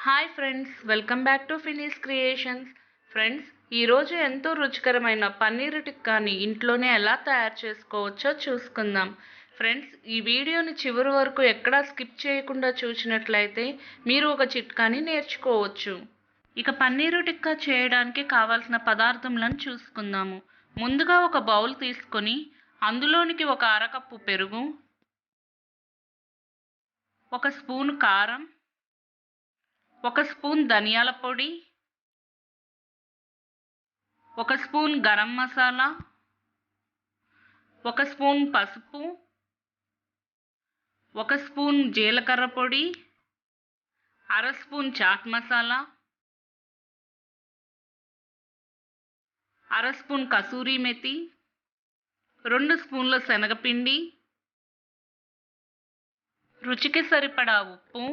Hi friends, welcome back to ఫినీస్ క్రియేషన్స్. Friends, ఈరోజు ఎంతో రుచికరమైన పన్నీరు టిక్కాని ఇంట్లోనే ఎలా తయారు చేసుకోవచ్చో చూసుకుందాం. ఫ్రెండ్స్, ఈ వీడియోని చివరి వరకు ఎక్కడా స్కిప్ చేయకుండా చూసినట్లయితే మీరు ఒక చిట్కాని నేర్చుకోవచ్చు. ఇక పన్నీరు టిక్కా చేయడానికి కావాల్సిన పదార్థములను చూసుకుందాము. ముందుగా ఒక బౌల్ తీసుకొని అందులోనికి ఒక అరకప్పు పెరుగు, ఒక స్పూన్ కారం, ఒక స్పూన్ ధనియాల పొడి, ఒక స్పూన్ గరం మసాలా, ఒక స్పూన్ పసుపు, ఒక స్పూన్ జీలకర్ర పొడి, అర స్పూన్ చాట్ మసాలా, అర స్పూన్ కసూరి మెతి, 2 స్పూన్ల శనగపిండి, రుచికి సరిపడా ఉప్పు,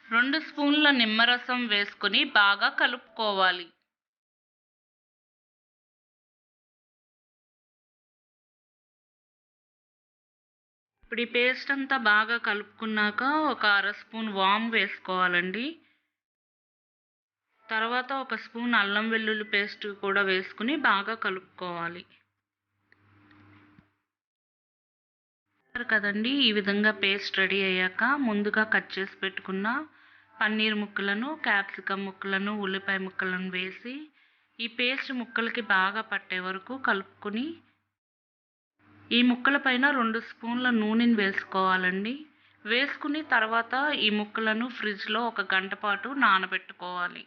2 స్పూన్ల నిమ్మరసం వేసుకొని బాగా కలుపుకోవాలి. ఇప్పుడు ఈ పేస్ట్ అంతా బాగా కలుపుకున్నాక ఒక అర స్పూన్ వామ్ వేసుకోవాలండి. తర్వాత ఒక స్పూన్ అల్లం వెల్లుల్లి పేస్ట్ కూడా వేసుకుని బాగా కలుపుకోవాలి. కదండి, ఈ విధంగా పేస్ట్ రెడీ అయ్యాక ముందుగా కట్ చేసి పెట్టుకున్న పన్నీర్ ముక్కలను, క్యాప్సికమ్ ముక్కలను, ఉల్లిపాయ ముక్కలను వేసి ఈ పేస్ట్ ముక్కలకి బాగా పట్టే వరకు కలుపుకొని ఈ ముక్కల పైన 2 స్పూన్ల నూనెని వేసుకోవాలండి. వేసుకుని తర్వాత ఈ ముక్కలను ఫ్రిడ్జ్లో 1 గంట పాటు నానబెట్టుకోవాలి.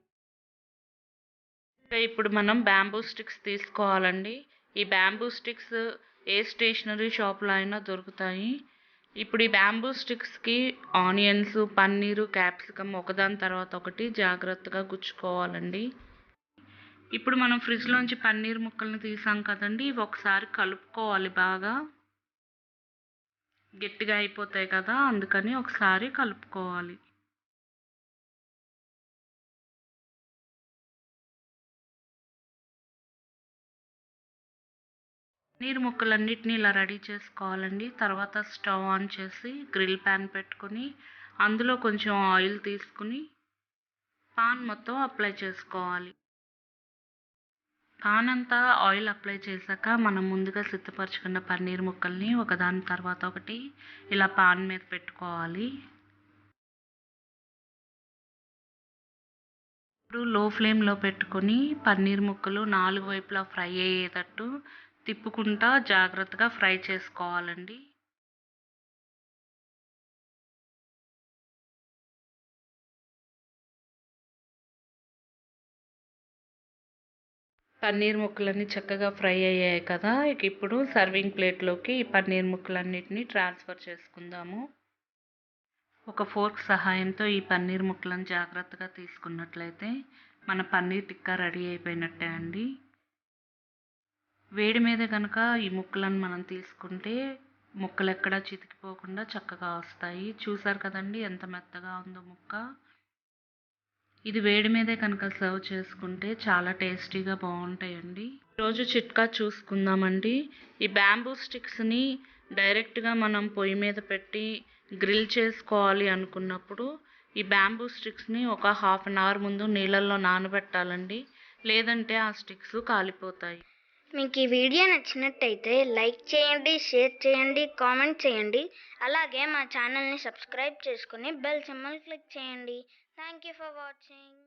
ఇప్పుడు మనం బ్యాంబూ స్టిక్స్ తీసుకోవాలండి. ఈ బ్యాంబూ స్టిక్స్ ఏ స్టేషనరీ షాప్లో అయినా దొరుకుతాయి. ఇప్పుడు ఈ బ్యాంబూ స్టిక్స్కి ఆనియన్స్, పన్నీరు, క్యాప్సికమ్ ఒకదాని తర్వాత ఒకటి జాగ్రత్తగా గుచ్చుకోవాలండి. ఇప్పుడు మనం ఫ్రిడ్జ్లోంచి పన్నీర్ ముక్కల్ని తీసాం కదండి, ఇవి ఒకసారి కలుపుకోవాలి. బాగా గట్టిగా అయిపోతాయి కదా, అందుకని ఒకసారి కలుపుకోవాలి. పన్నీర్ ముక్కలన్నిటిని ఇలా రెడీ చేసుకోవాలండి. తర్వాత స్టవ్ ఆన్ చేసి గ్రిల్ ప్యాన్ పెట్టుకొని అందులో కొంచెం ఆయిల్ తీసుకుని పాన్ మొత్తం అప్లై చేసుకోవాలి. పాన్ అంతా ఆయిల్ అప్లై చేశాక మనం ముందుగా సిద్ధపరచుకున్న పన్నీర్ ముక్కల్ని ఒకదాని తర్వాత ఒకటి ఇలా పాన్ మీద పెట్టుకోవాలి. ఇప్పుడు లో ఫ్లేమ్లో పెట్టుకొని పన్నీర్ ముక్కలు 4 వైపులా ఫ్రై అయ్యేటట్టు తిప్పుకుంటా జాగ్రత్తగా ఫ్రై చేసుకోవాలండి. పన్నీర్ ముక్కలన్నీ చక్కగా ఫ్రై అయ్యాయి కదా, ఇప్పుడు సర్వింగ్ ప్లేట్లోకి ఈ పన్నీర్ ముక్కలన్నిటిని ట్రాన్స్ఫర్ చేసుకుందాము. ఒక ఫోర్క్ సహాయంతో ఈ పన్నీర్ ముక్కలను జాగ్రత్తగా తీసుకున్నట్లయితే మన పన్నీర్ టిక్కా రెడీ అయిపోయినట్టే అండి. వేడి మీద కనుక ఈ ముక్కలను మనం తీసుకుంటే ముక్కలు ఎక్కడా చితికిపోకుండా చక్కగా వస్తాయి. చూసారు కదండి ఎంత మెత్తగా ఉందో ముక్క. ఇది వేడి మీదే కనుక సర్వ్ చేసుకుంటే చాలా టేస్టీగా బాగుంటాయండి. ఈరోజు చిట్కా చూసుకుందామండి. ఈ బ్యాంబూ స్టిక్స్ని డైరెక్ట్గా మనం పొయ్యి మీద పెట్టి గ్రిల్ చేసుకోవాలి అనుకున్నప్పుడు ఈ బ్యాంబూ స్టిక్స్ని ఒక ½ అన్ అవర్ ముందు నీళ్ళల్లో నానబెట్టాలండి. లేదంటే ఆ స్టిక్స్ కాలిపోతాయి. మీకు ఈ వీడియో నచ్చినట్టయితే లైక్ చేయండి, షేర్ చేయండి, కామెంట్ చేయండి. అలాగే మా ఛానల్ని సబ్స్క్రైబ్ చేసుకుని బెల్ సింబల్ క్లిక్ చేయండి. Thank you for watching.